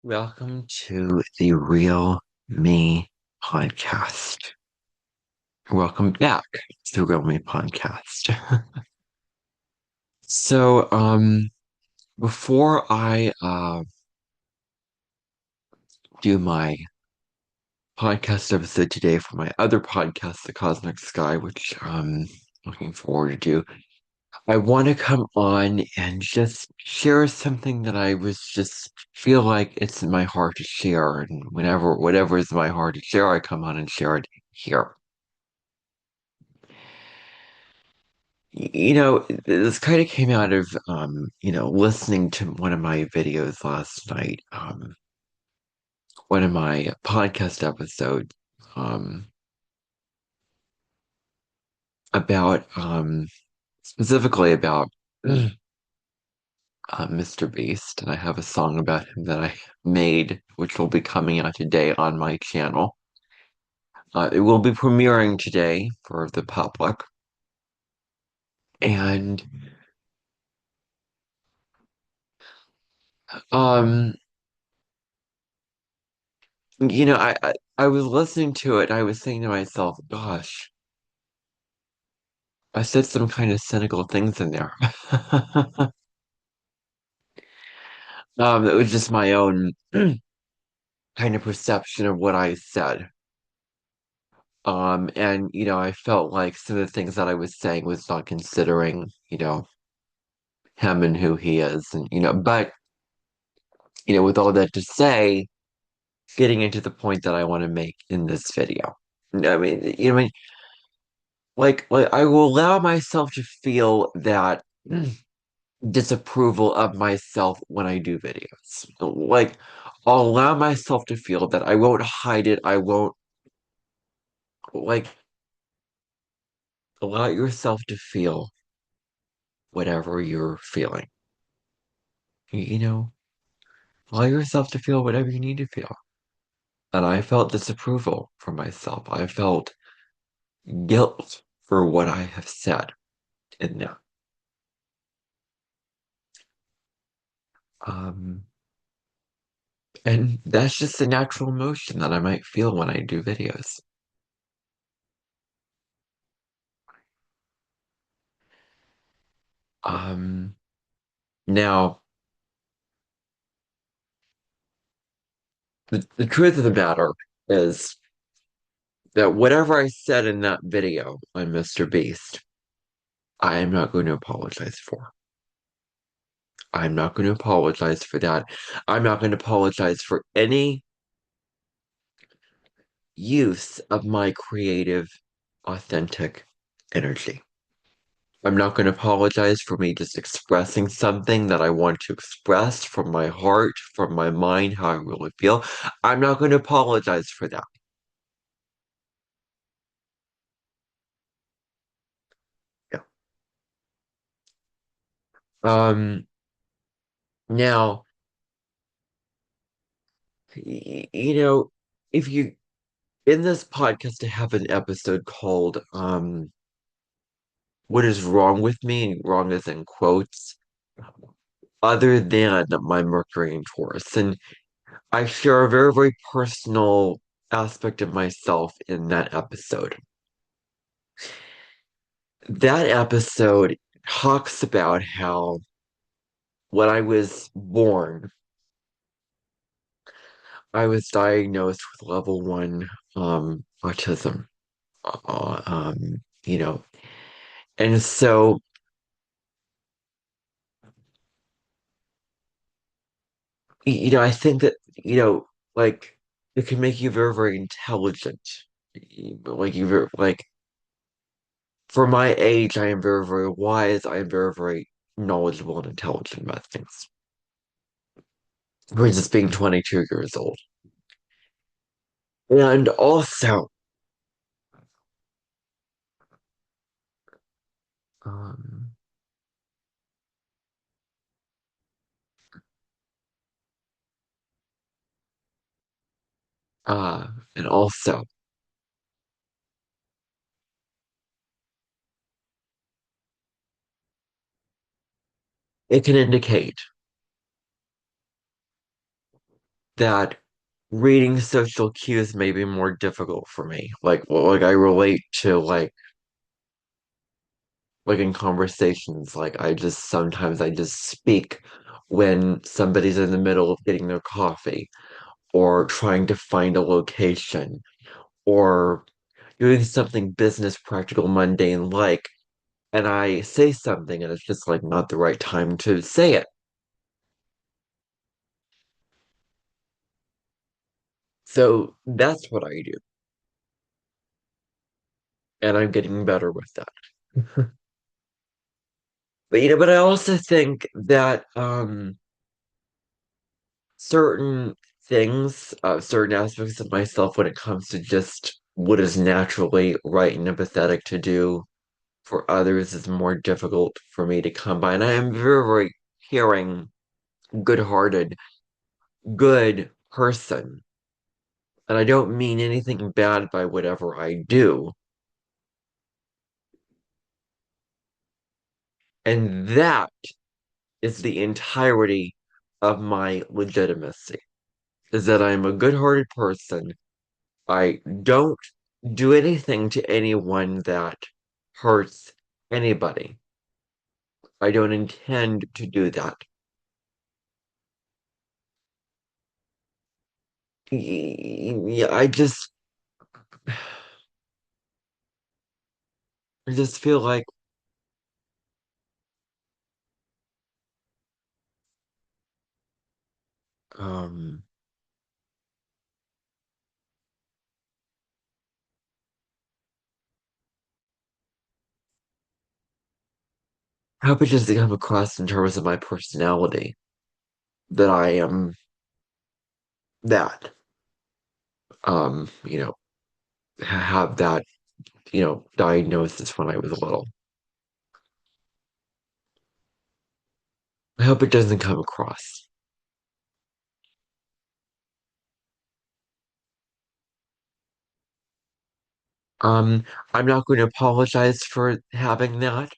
Welcome to the Real Me podcast. Welcome back to the Real Me podcast. So, before I do my podcast episode today for my other podcast, The Cosmic Sky, which I'm looking forward to do, I want to come on and just share something that I was just feel like it's in my heart to share, and whatever is in my heart to share, I come on and share it here. This kind of came out of listening to one of my videos last night, one of my podcast episodes, um, about specifically about Mr. Beast, and I have a song about him that I made, which will be coming out today on my channel. It will be premiering today for the public, and um, I was listening to it, and I was thinking to myself, gosh. I said some kind of cynical things in there. It was just my own kind of perception of what I said. And I felt like some of the things that I was saying was not considering, him and who he is, and but with all that to say, getting into the point that I want to make in this video. I mean, like I will allow myself to feel that disapproval of myself when I do videos. Like, I'll allow myself to feel that. I won't hide it. I won't, like, allow yourself to feel whatever you're feeling. You know, allow yourself to feel whatever you need to feel. And I felt disapproval for myself. I felt guilt for what I have said in there. Um, and that's just a natural emotion that I might feel when I do videos. Um, Now, the truth of the matter is that whatever I said in that video on Mr. Beast, I am not going to apologize for. I'm not going to apologize for that. I'm not going to apologize for any use of my creative, authentic energy. I'm not going to apologize for me just expressing something that I want to express from my heart, from my mind, how I really feel. I'm not going to apologize for that. Yeah. Now, you know, if you in this podcast to have an episode called What is Wrong with Me? Wrong is in quotes, other than my Mercury and Taurus. And I share a very, very personal aspect of myself in that episode. That episode talks about how when I was born, I was diagnosed with level one autism. Uh, um, you know, and so I think that, like it can make you very, very intelligent. Like like for my age, I am very, very wise. I am very, very knowledgeable and intelligent about things. For just being 22 years old. And also, um, uh, and also, it can indicate that reading social cues may be more difficult for me. Like I relate to like in conversations, like I just sometimes I just speak when somebody's in the middle of getting their coffee or trying to find a location or doing something business practical mundane like and I say something and it's just like not the right time to say it. So that's what I do. And I'm getting better with that. But I also think that certain things, certain aspects of myself when it comes to just what is naturally right and empathetic to do for others is more difficult for me to come by. And I am very, very caring, good-hearted, good person. And I don't mean anything bad by whatever I do. And that is the entirety of my legitimacy, is that I'm a good-hearted person. I don't do anything to anyone that hurts anybody. I don't intend to do that. Yeah, I just feel like um I hope it doesn't come across in terms of my personality that I am that have that, diagnosis when I was little. I hope it doesn't come across. Um, I'm not going to apologize for having that.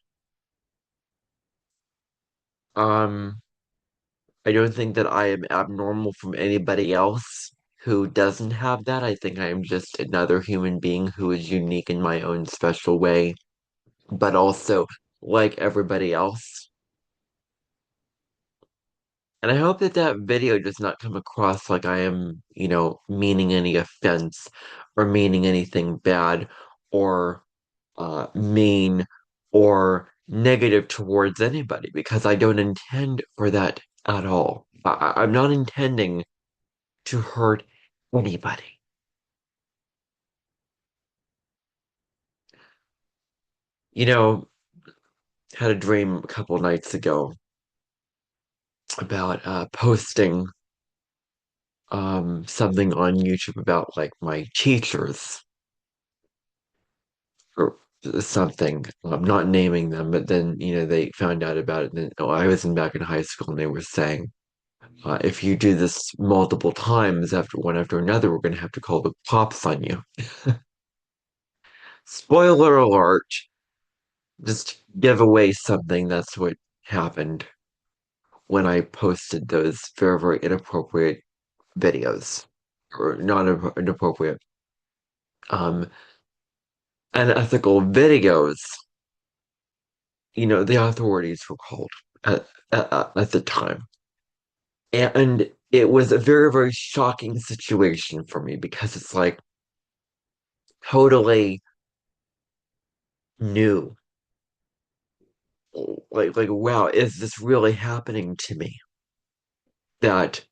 Um, I don't think that I am abnormal from anybody else who doesn't have that. I think I am just another human being who is unique in my own special way, but also like everybody else. And I hope that that video does not come across like I am, meaning any offense or meaning anything bad or mean or negative towards anybody because I don't intend for that at all. I'm not intending to hurt anybody. You know, had a dream a couple nights ago about posting something on YouTube about like my teachers or something. I'm not naming them, but then they found out about it. And then, oh, I was back in high school, and they were saying, if you do this multiple times after one after another, we're going to have to call the cops on you. Spoiler alert! Just give away something. That's what happened when I posted those very, very inappropriate videos or not inappropriate, um, unethical videos. The authorities were called at the time. And it was a very, very shocking situation for me because it's like totally new. Like, wow, is this really happening to me? That,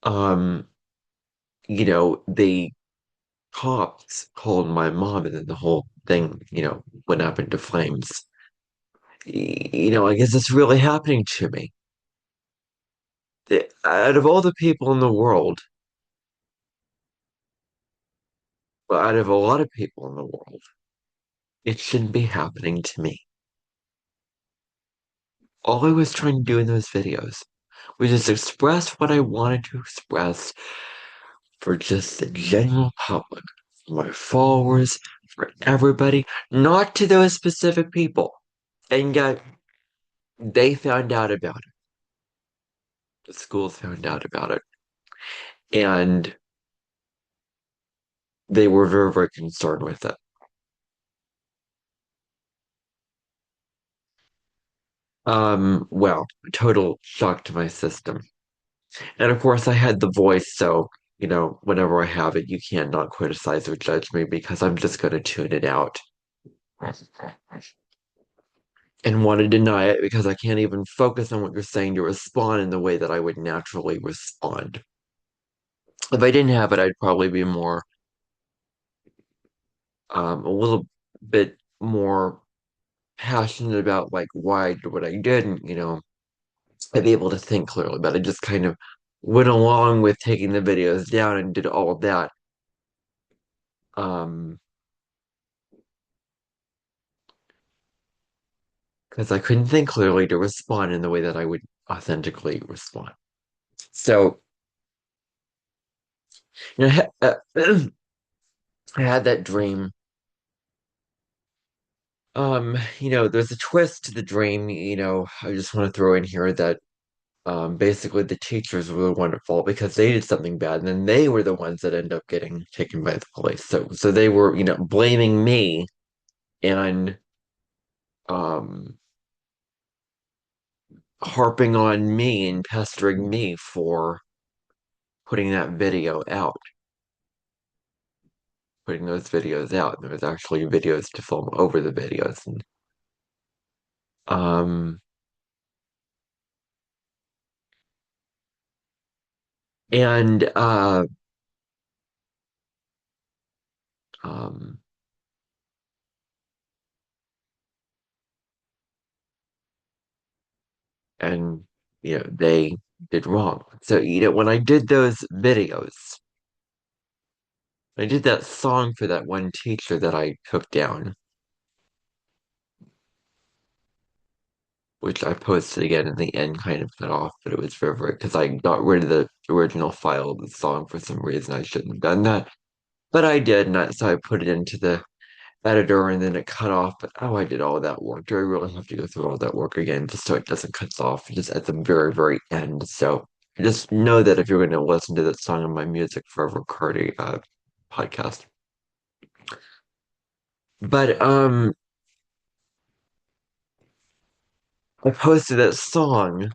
um, the cops called my mom and then the whole thing, went up into flames. Like, is this really happening to me? Out of all the people in the world, well, out of a lot of people in the world, it shouldn't be happening to me. All I was trying to do in those videos was just express what I wanted to express for just the general public, for my followers, for everybody, not to those specific people. And yet, they found out about it. the schools found out about it, and they were very, very concerned with it. Well, total shock to my system. And of course, I had the voice, so, whenever I have it, you can't not criticize or judge me because I'm just going to tune it out and want to deny it because I can't even focus on what you're saying to respond in the way that I would naturally respond. If I didn't have it, I'd probably be a little bit more passionate about like why I did what I did, and I'd be able to think clearly. But I just kind of went along with taking the videos down and did all of that. Um, because I couldn't think clearly to respond in the way that I would authentically respond. So, I had that dream. There's a twist to the dream. I just want to throw in here that basically the teachers were the one at fault because they did something bad, and then they were the ones that end up getting taken by the police. So they were, blaming me and um harping on me and pestering me for putting that video out, putting those videos out. There was actually videos to film over the videos, um, and um, and they did wrong. So when I did those videos, I did that song for that one teacher that I took down, which I posted again in the end, kind of cut off, but it was very, very because I got rid of the original file of the song for some reason. I shouldn't have done that, but I did, so I put it into the editor and then it cut off. But oh, I did all that work. Do I really have to go through all that work again just so it doesn't cut off just at the very, very end? So just know that if you're going to listen to that song on my Music Forever Cardi podcast. But I posted that song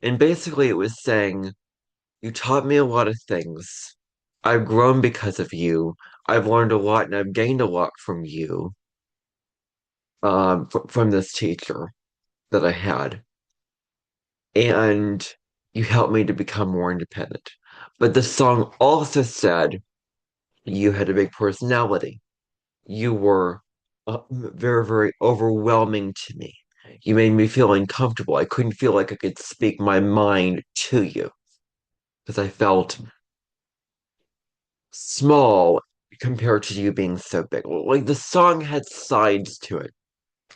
and basically it was saying, "You taught me a lot of things. I've grown because of you. I've learned a lot and I've gained a lot from you, from this teacher that I had. And you helped me to become more independent." But the song also said, "You had a big personality. You were very, very overwhelming to me. You made me feel uncomfortable. I couldn't feel like I could speak my mind to you because I felt small compared to you being so big." Like the song had sides to it.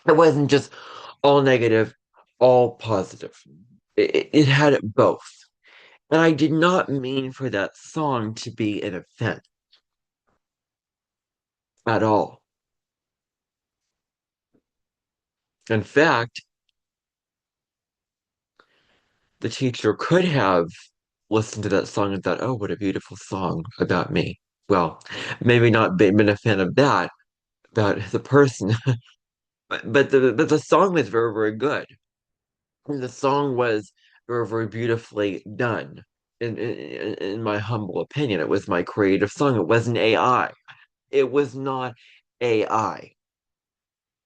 It wasn't just all negative, all positive. It had both. And I did not mean for that song to be an offense at all. In fact, the teacher could have listened to that song and thought, "Oh, what a beautiful song about me." Well, maybe not been a fan of that, about the person, but the song was very, very good. And the song was very, very beautifully done. In my humble opinion, it was my creative song. It wasn't AI. It was not AI.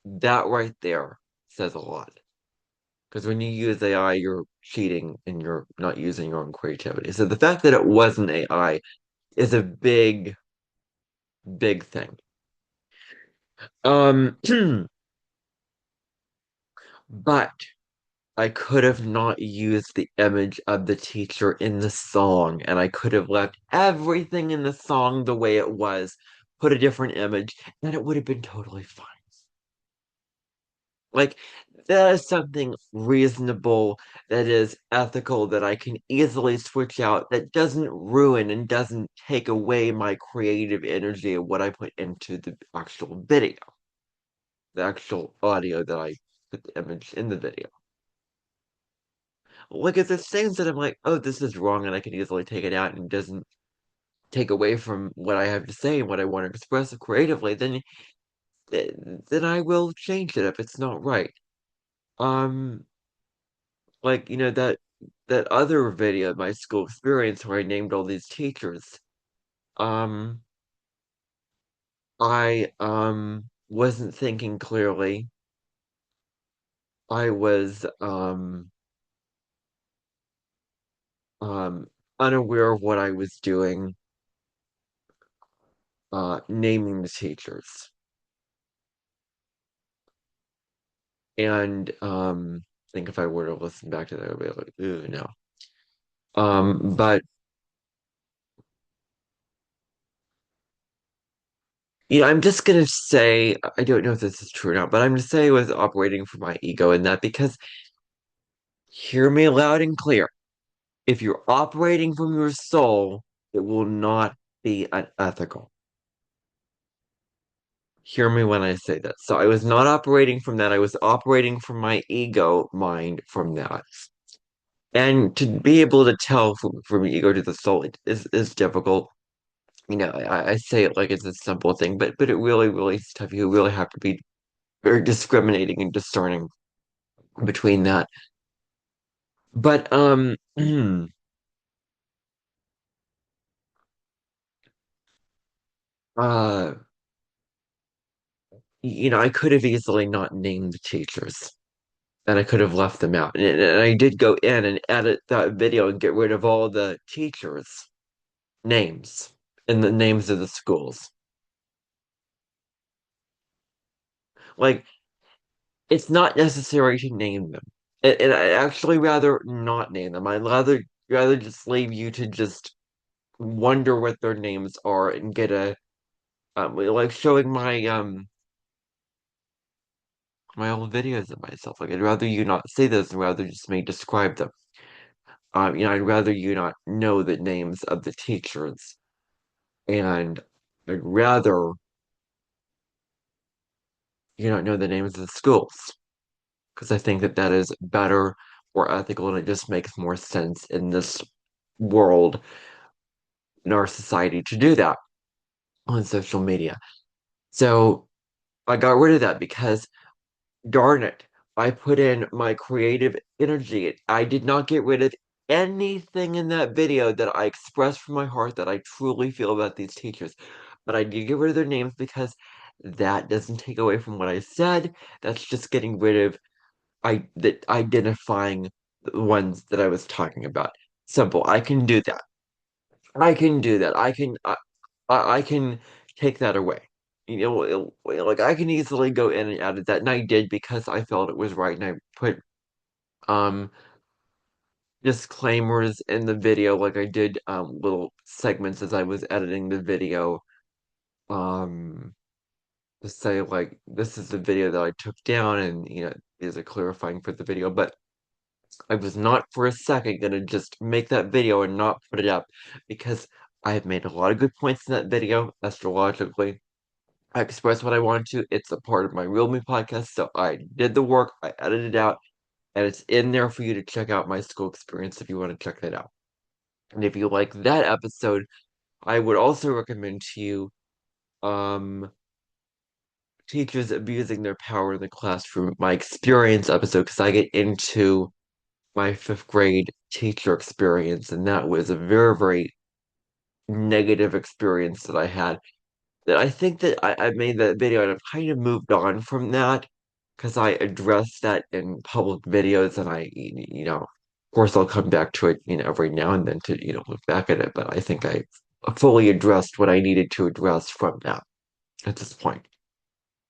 That right there says a lot. Because when you use AI, you're cheating and you're not using your own creativity. So the fact that it wasn't AI is a big, big thing. Um, but I could have not used the image of the teacher in the song, and I could have left everything in the song the way it was, put a different image, and it would have been totally fine. Like, that is something reasonable, that is ethical, that I can easily switch out, that doesn't ruin and doesn't take away my creative energy of what I put into the actual video, the actual audio that I put the image in the video. like if there's things that I'm like, oh, this is wrong, and I can easily take it out and it doesn't take away from what I have to say and what I want to express creatively, then I will change it if it's not right. Um, like that other video of my school experience where I named all these teachers. Um, I wasn't thinking clearly. I was um unaware of what I was doing, naming the teachers. And I think if I were to listen back to that, I would be like, ooh, no. But I'm just gonna say I don't know if this is true or not, but I'm gonna say it was operating from my ego in that because hear me loud and clear. If you're operating from your soul, it will not be unethical. Hear me when I say that. So I was not operating from that. I was operating from my ego mind from that. And to be able to tell from ego to the soul is difficult. I say it like it's a simple thing, but it really is tough. You really have to be very discriminating and discerning between that. But uh I could have easily not named the teachers and I could have left them out. And I did go in and edit that video and get rid of all the teachers' names and the names of the schools. Like it's not necessary to name them. And I'd actually rather not name them. I'd rather just leave you to just wonder what their names are and get a like showing my old videos of myself. Like I'd rather you not say this and rather just me describe them. I'd rather you not know the names of the teachers, and I'd rather you not know the names of the schools because I think that that is better, more ethical, and it just makes more sense in this world, in our society, to do that on social media. So I got rid of that because darn it, I put in my creative energy. I did not get rid of anything in that video that I expressed from my heart that I truly feel about these teachers. But I did get rid of their names because that doesn't take away from what I said. That's just getting rid of that identifying the ones that I was talking about. Simple. I can do that. I can do that. I can take that away. Like I can easily go in and out of that, and I did because I felt it was right, and I put um disclaimers in the video, like I did little segments as I was editing the video, um to say like this is the video that I took down, and is it clarifying for the video, but I was not for a second gonna just make that video and not put it up because I have made a lot of good points in that video astrologically. I expressed what I wanted to. It's a part of my Real Me podcast, so I did the work, I edited it out, and it's in there for you to check out my school experience if you want to check that out. And if you like that episode, I would also recommend to you um Teachers Abusing Their Power in the Classroom, my experience episode, because I get into my fifth grade teacher experience, and that was a very negative experience that I had. That I think that I made that video and I've kind of moved on from that because I addressed that in public videos and of course I'll come back to it, every now and then to, look back at it, but I think I fully addressed what I needed to address from that at this point.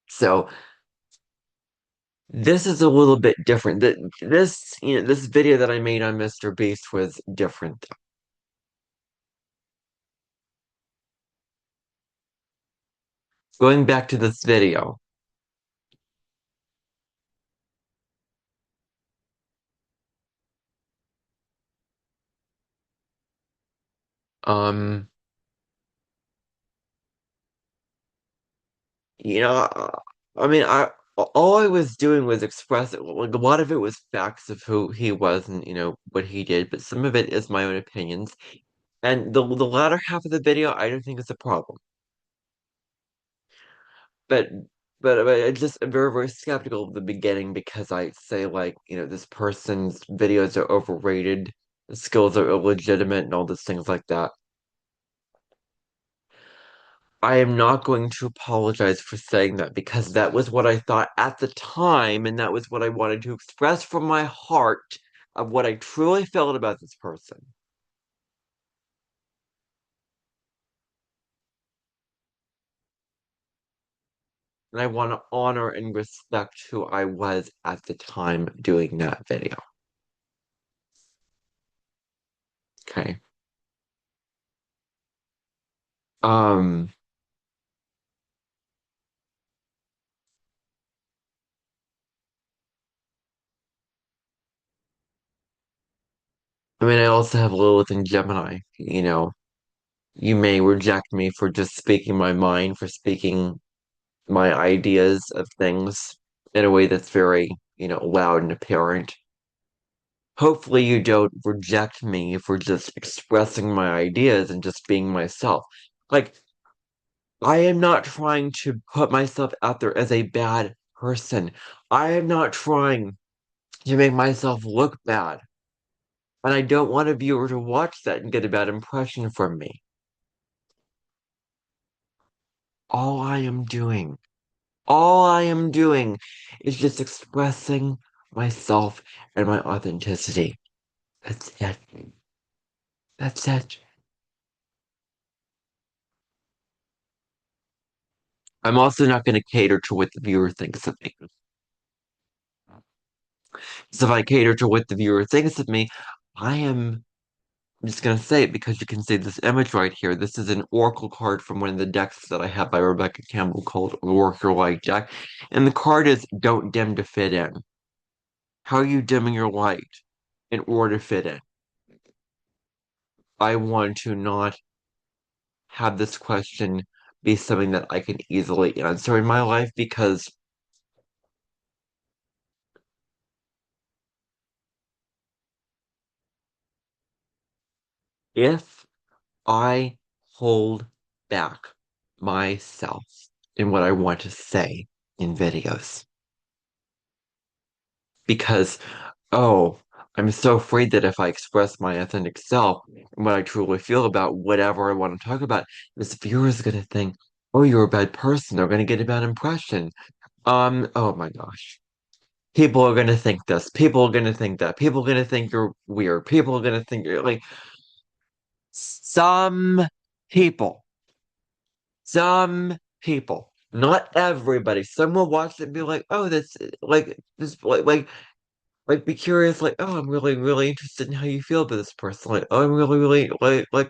So this is a little bit different. This video that I made on Mr. Beast was different. Going back to this video, um, you know, I mean, all I was doing was expressing, like, a lot of it was facts of who he was and, what he did, but some of it is my own opinions. And the latter half of the video, I don't think is a problem. But but I just am very, very skeptical of the beginning because I say, like, this person's videos are overrated, the skills are illegitimate, and all those things like that. I am not going to apologize for saying that because that was what I thought at the time, and that was what I wanted to express from my heart of what I truly felt about this person. And I want to honor and respect who I was at the time doing that video. Okay. Um, I mean, I also have Lilith and Gemini. You may reject me for just speaking my mind, for speaking my ideas of things in a way that's very, loud and apparent. Hopefully, you don't reject me for just expressing my ideas and just being myself. Like, I am not trying to put myself out there as a bad person. I am not trying to make myself look bad. And I don't want a viewer to watch that and get a bad impression from me. All I am doing, all I am doing is just expressing myself and my authenticity. That's it. That's it. I'm also not going to cater to what the viewer thinks of me. So if I cater to what the viewer thinks of me, I'm just going to say it because you can see this image right here. This is an oracle card from one of the decks that I have by Rebecca Campbell called Work Your Light Deck. And the card is Don't Dim to Fit In. How are you dimming your light in order to fit in? I want to not have this question be something that I can easily answer in my life because if I hold back myself in what I want to say in videos, because, oh, I'm so afraid that if I express my authentic self and what I truly feel about whatever I want to talk about, this viewer is going to think, oh, you're a bad person. They're going to get a bad impression. Oh my gosh. People are gonna think this. People are gonna think that. People are gonna think you're weird. People are gonna think you're like some people. Some people. Not everybody. Some will watch it and be like, oh, that's like this like be curious, like, oh, I'm really, really interested in how you feel about this person. Like, oh, I'm really, really like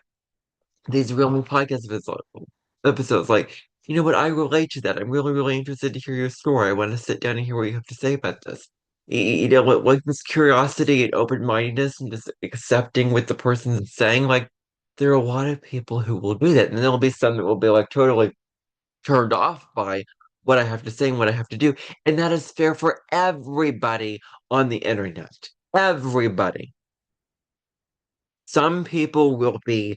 these real podcast episodes. Like, you know what? I relate to that. I'm really, really interested to hear your story. I want to sit down and hear what you have to say about this. Like this curiosity and open-mindedness and just accepting what the person's saying. Like, there are a lot of people who will do that, and there'll be some that will be like totally turned off by what I have to say and what I have to do. And that is fair for everybody on the internet. Everybody. Some people will be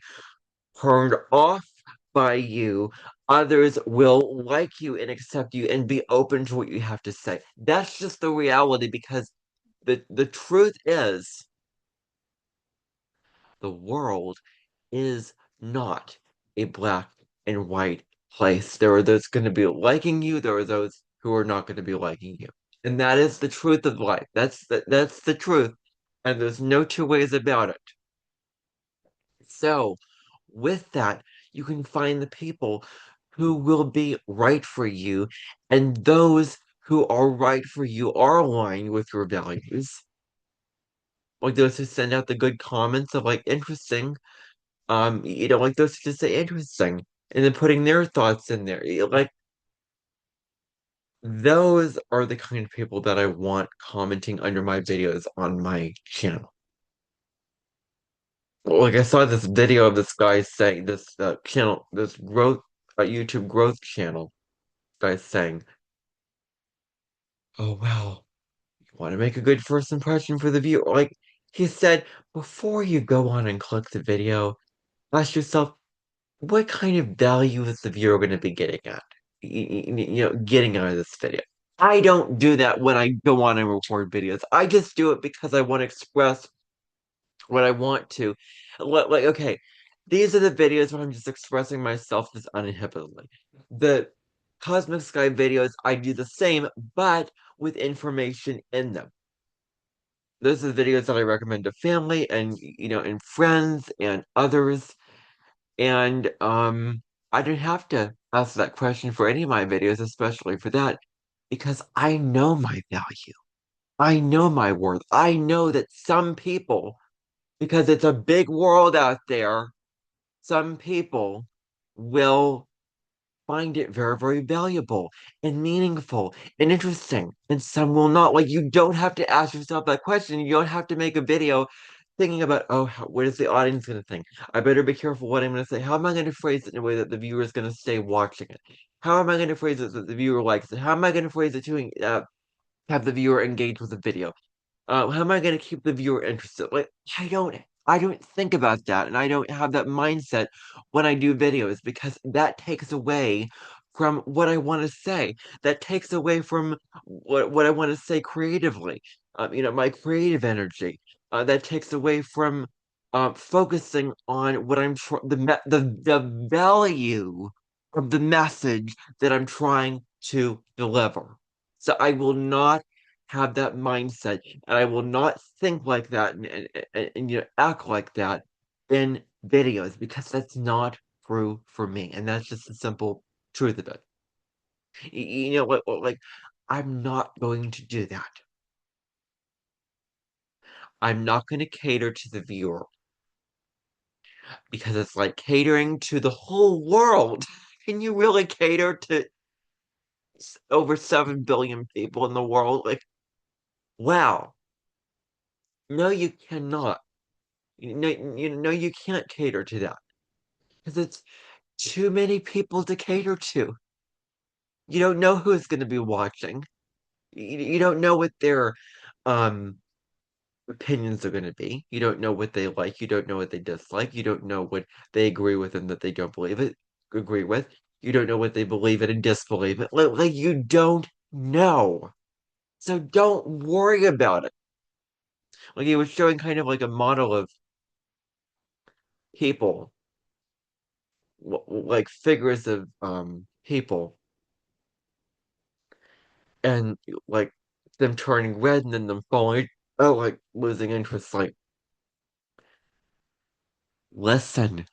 turned off by you. Others will like you and accept you and be open to what you have to say. That's just the reality because the truth is the world is not a black and white place. There are those going to be liking you, there are those who are not going to be liking you. And that is the truth of life. That's the truth. And there's no two ways about it. So, with that, you can find the people who will be right for you, and those who are right for you are aligned with your values. Like those who send out the good comments of like interesting, like those who just say interesting, and then putting their thoughts in there. Like those are the kind of people that I want commenting under my videos on my channel. Like I saw this video of this guy saying this channel, this growth YouTube growth channel guy saying, oh well, you want to make a good first impression for the viewer. Like he said, before you go on and click the video, ask yourself, what kind of value is the viewer going to be getting at? Getting out of this video. I don't do that when I go on and record videos. I just do it because I want to express what I want to. Okay, these are the videos where I'm just expressing myself just uninhibitedly. The Cosmic Sky videos, I do the same, but with information in them. Those are the videos that I recommend to family and and friends and others. And I didn't have to ask that question for any of my videos, especially for that, because I know my value. I know my worth. I know that some people, because it's a big world out there, some people will find it very, very valuable and meaningful and interesting, and some will not. Like, you don't have to ask yourself that question. You don't have to make a video thinking about, oh, what is the audience going to think? I better be careful what I'm going to say. How am I going to phrase it in a way that the viewer is going to stay watching it? How am I going to phrase it that the viewer likes it? How am I going to phrase it to have the viewer engage with the video? How am I going to keep the viewer interested? Like, I don't think about that, and I don't have that mindset when I do videos because that takes away from what I want to say. That takes away from what I want to say creatively. My creative energy. That takes away from focusing on what I'm trying, the value of the message that I'm trying to deliver. So I will not have that mindset, and I will not think like that and act like that in videos because that's not true for me, and that's just the simple truth of it. You know what? Like, I'm not going to do that. I'm not going to cater to the viewer because it's like catering to the whole world. Can you really cater to over 7 billion people in the world? Like, wow. No, you cannot. You can't cater to that because it's too many people to cater to. You don't know who's going to be watching. You don't know what their um opinions are going to be. You don't know what they like. You don't know what they dislike. You don't know what they agree with and that they don't believe it. Agree with. You don't know what they believe in and disbelieve it. Like you don't know. So don't worry about it. Like he was showing kind of like a model of people, like figures of people and like them turning red and then them falling, oh, like losing interest. Like, listen,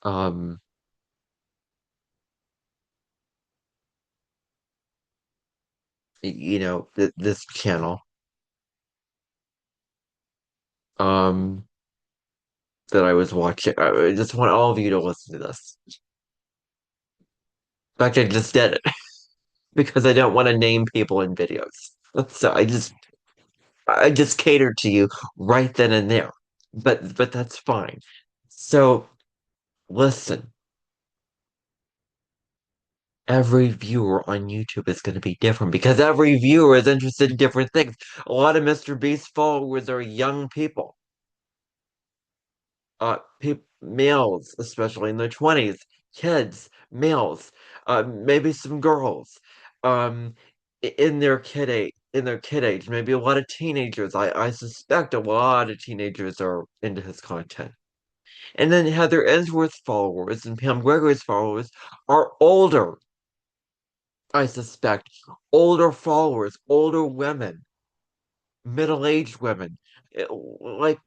um, this channel, um, that I was watching. I just want all of you to listen to this. In fact, I just did it because I don't want to name people in videos. So I just catered to you right then and there. But that's fine. So listen. Every viewer on YouTube is going to be different because every viewer is interested in different things. A lot of Mr. Beast followers are young people, males, especially in their 20s, kids, males, maybe some girls, in their kid age, maybe a lot of teenagers. I suspect a lot of teenagers are into his content. And then Heather Ensworth's followers and Pam Gregory's followers are older. I suspect older followers, older women, middle-aged women. Like,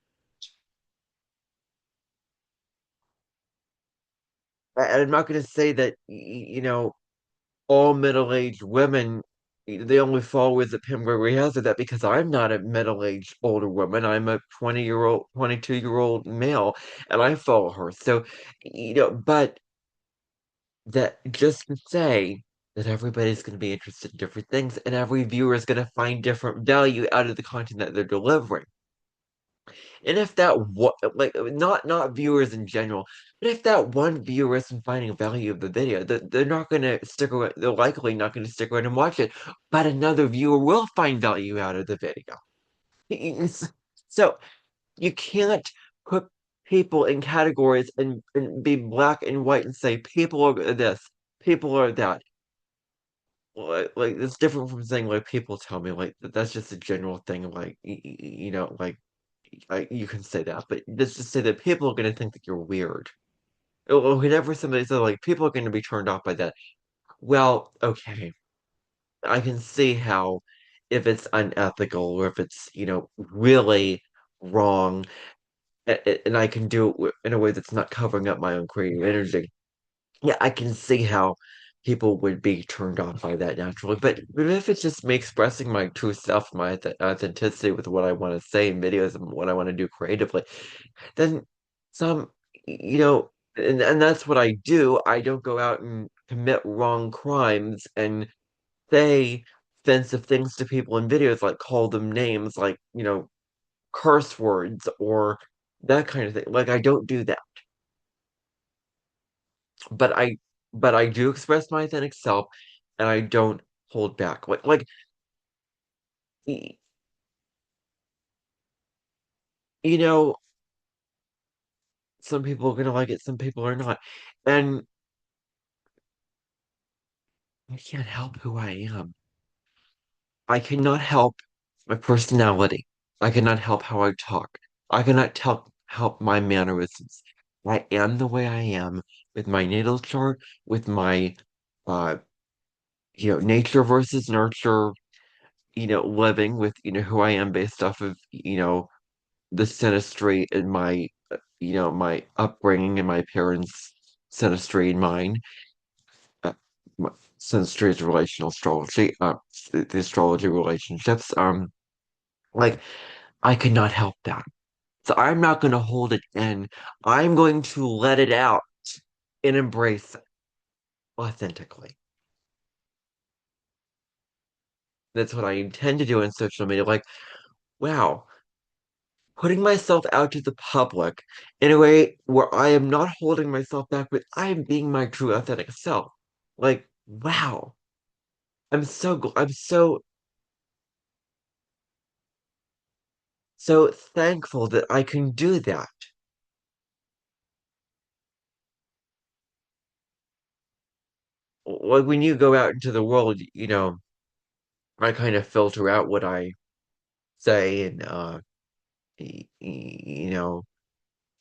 I'm not going to say that, all middle-aged women, the only followers that Pam Gregory has are that because I'm not a middle-aged older woman. I'm a 20-year-old, 22-year-old male, and I follow her. So, but that just to say that everybody's going to be interested in different things, and every viewer is going to find different value out of the content that they're delivering. And if that one, like not viewers in general, but if that one viewer isn't finding value of the video, they're not gonna stick around. They're likely not gonna stick around and watch it. But another viewer will find value out of the video. It's- So you can't put people in categories and be black and white and say people are this, people are that. Like it's different from saying like people tell me like that's just a general thing. Like like you can say that, but let's just say that people are going to think that you're weird. Or whenever somebody says like people are going to be turned off by that. Well, okay, I can see how if it's unethical or if it's really wrong, and I can do it in a way that's not covering up my own creative energy. Yeah, I can see how people would be turned off by that naturally. But if it's just me expressing my true self, my authenticity with what I want to say in videos and what I want to do creatively, then some, and that's what I do. I don't go out and commit wrong crimes and say offensive things to people in videos, like call them names, like, curse words or that kind of thing. Like I don't do that. But I do express my authentic self and I don't hold back. Y- you know, some people are gonna like it, some people are not. And I can't help who I am. I cannot help my personality. I cannot help how I talk. I cannot help my mannerisms. I am the way I am with my natal chart, with my uh nature versus nurture, living with, who I am based off of, the synastry in my, my upbringing and my parents' synastry in mine. Uh, my- Synastry is relational astrology, the astrology relationships. Like I could not help that. So I'm not going to hold it in. I'm going to let it out and embrace it authentically. That's what I intend to do on social media. Like, wow, putting myself out to the public in a way where I am not holding myself back, but I am being my true authentic self. Like, wow. I'm so thankful that I can do that. Like when you go out into the world, I kind of filter out what I say and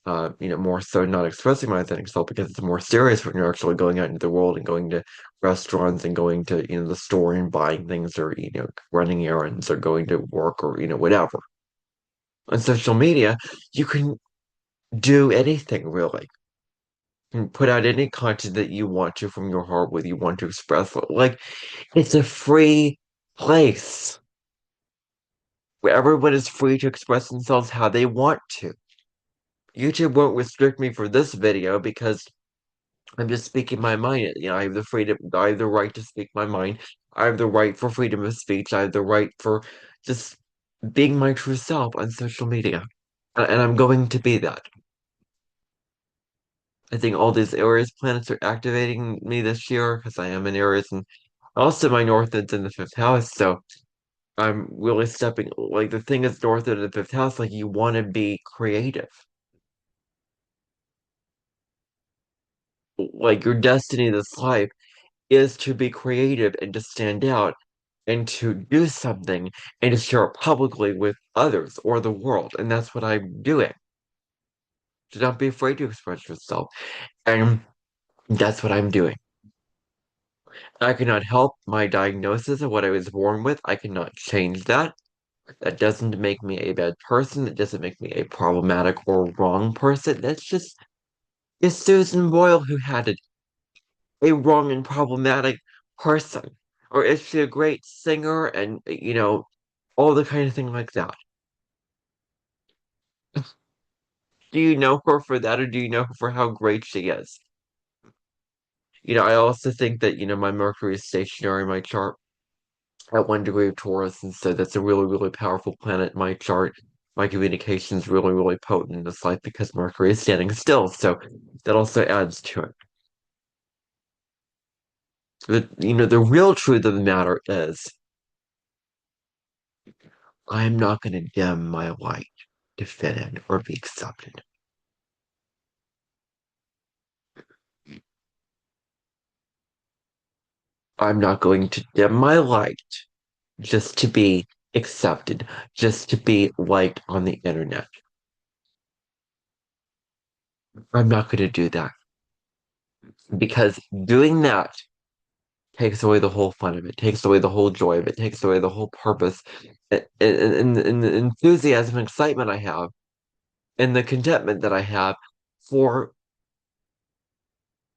more so not expressing my authentic self because it's more serious when you're actually going out into the world and going to restaurants and going to, the store and buying things or, running errands or going to work or, whatever. On social media, you can do anything really. You can put out any content that you want to from your heart, whether you want to express. Like, it's a free place where everyone is free to express themselves how they want to. YouTube won't restrict me for this video because I'm just speaking my mind. I have the freedom, I have the right to speak my mind. I have the right for freedom of speech. I have the right for just being my true self on social media. And I'm going to be that. I think all these Aries planets are activating me this year because I am in Aries and also my North Node's in the fifth house. So I'm really stepping, like the thing is North Node in the fifth house, like you want to be creative. Like your destiny this life is to be creative and to stand out and to do something and to share it publicly with others or the world. And that's what I'm doing. So don't be afraid to express yourself. And that's what I'm doing. I cannot help my diagnosis of what I was born with. I cannot change that. That doesn't make me a bad person. It doesn't make me a problematic or wrong person. That's just it's Susan Boyle who had it, a wrong and problematic person. Or is she a great singer and, all the kind of thing like that? Do you know her for that, or do you know her for how great she is? I also think that, my Mercury is stationary in my chart at 1 degree of Taurus, and so that's a really, really powerful planet in my chart. my communication is really, really potent in this life because Mercury is standing still. So that also adds to it. The real truth of the matter is I'm not going to dim my light to fit in or be accepted. I'm not going to dim my light just to be accepted, just to be liked on the internet. I'm not going to do that because doing that takes away the whole fun of it, takes away the whole joy of it, takes away the whole purpose and the enthusiasm and excitement I have and the contentment that I have for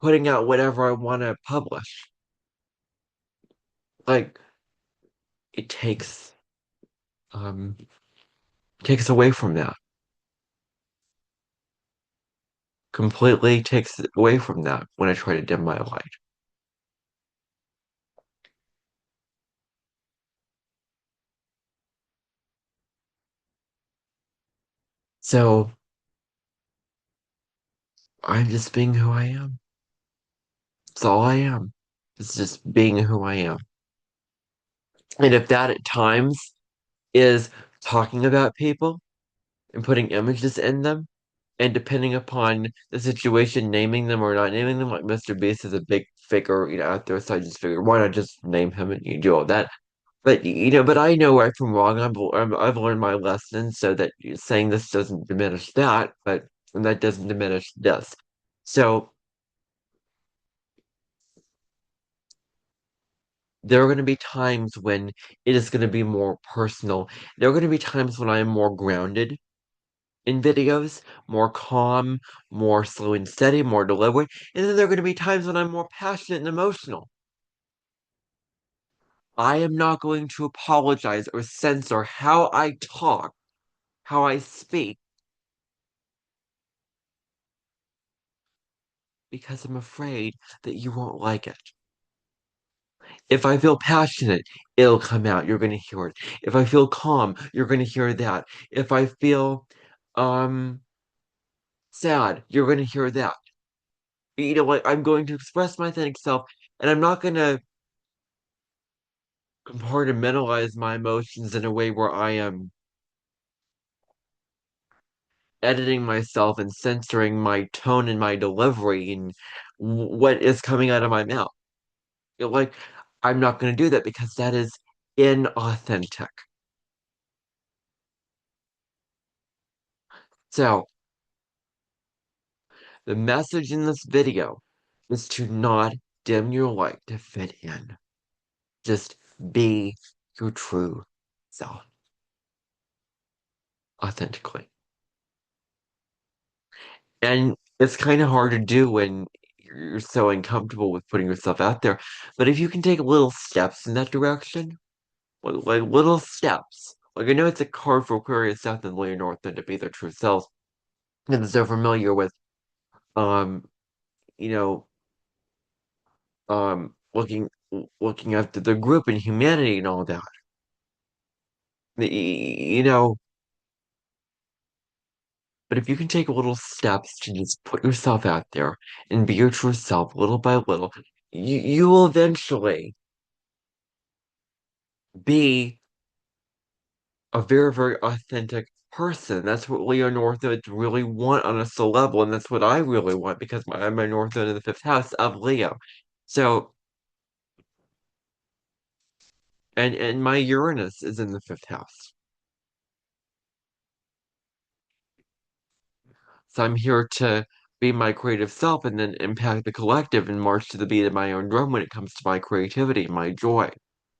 putting out whatever I want to publish. Like it takes away from that. Completely takes away from that when I try to dim my light. So I'm just being who I am. That's all I am. It's just being who I am. And if that at times is talking about people and putting images in them, and depending upon the situation, naming them or not naming them, like Mr. Beast is a big figure, out there, so I just figured, why not just name him and you do all that? But but I know right from wrong. I've learned my lesson, so that saying this doesn't diminish that, but and that doesn't diminish this. So there are going to be times when it is going to be more personal. There are going to be times when I am more grounded in videos, more calm, more slow and steady, more deliberate. And then there are going to be times when I'm more passionate and emotional. I am not going to apologize or censor how I talk, how I speak, because I'm afraid that you won't like it. If I feel passionate, it'll come out. You're going to hear it. If I feel calm, you're going to hear that. If I feel um sad, you're going to hear that. Like I'm going to express my authentic self, and I'm not going to compartmentalize my emotions in a way where I am editing myself and censoring my tone and my delivery and what is coming out of my mouth. Like I'm not going to do that because that is inauthentic. So the message in this video is to not dim your light to fit in. Just be your true self authentically. And it's kind of hard to do when you're so uncomfortable with putting yourself out there. But if you can take little steps in that direction, like little steps, like I know it's a hard for Aquarius South and Leo North to be their true selves, and they're so familiar with, um, you know, looking after the group and humanity and all that. You know, but if you can take little steps to just put yourself out there and be your true self little by little, you will eventually be a very, very authentic person. That's what Leo Northoids really want on a soul level, and that's what I really want because I'm a Northwood in the fifth house of Leo. So, and my Uranus is in the fifth house. So I'm here to be my creative self and then impact the collective and march to the beat of my own drum when it comes to my creativity and my joy.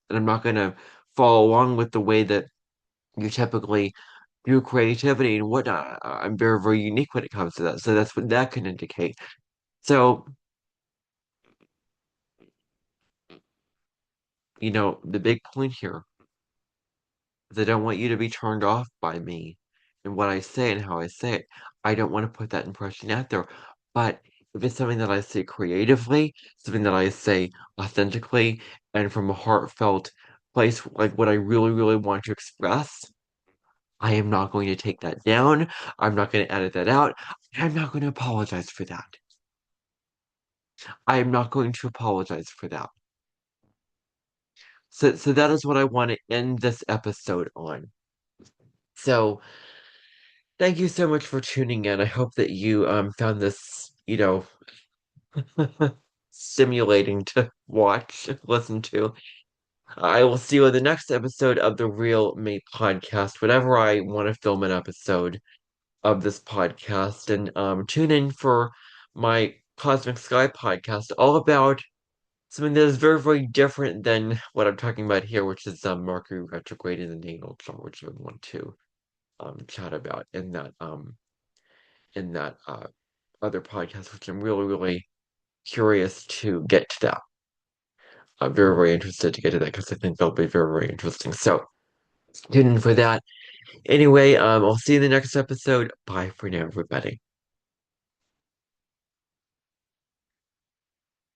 And I'm not going to follow along with the way that you typically do creativity and whatnot. I'm very, very unique when it comes to that. So that's what that can indicate. So, the big point here is I don't want you to be turned off by me and what I say and how I say it. I don't want to put that impression out there. But if it's something that I say creatively, something that I say authentically, and from a heartfelt place, like what I really, really want to express, I am not going to take that down. I'm not going to edit that out. I'm not going to apologize for that. I am not going to apologize for that. So that is what I want to end this episode on. So thank you so much for tuning in. I hope that you found this, stimulating to watch, listen to. I will see you in the next episode of the Real Me podcast, whenever I want to film an episode of this podcast. And tune in for my Cosmic Sky podcast, all about something that is very, very different than what I'm talking about here, which is Mercury retrograde in the natal chart, which I want to chat about in that other podcast, which I'm really, really curious to get to that. I'm very, very interested to get to that because I think that'll be very, very interesting. So tune in for that. Anyway, I'll see you in the next episode. Bye for now, everybody.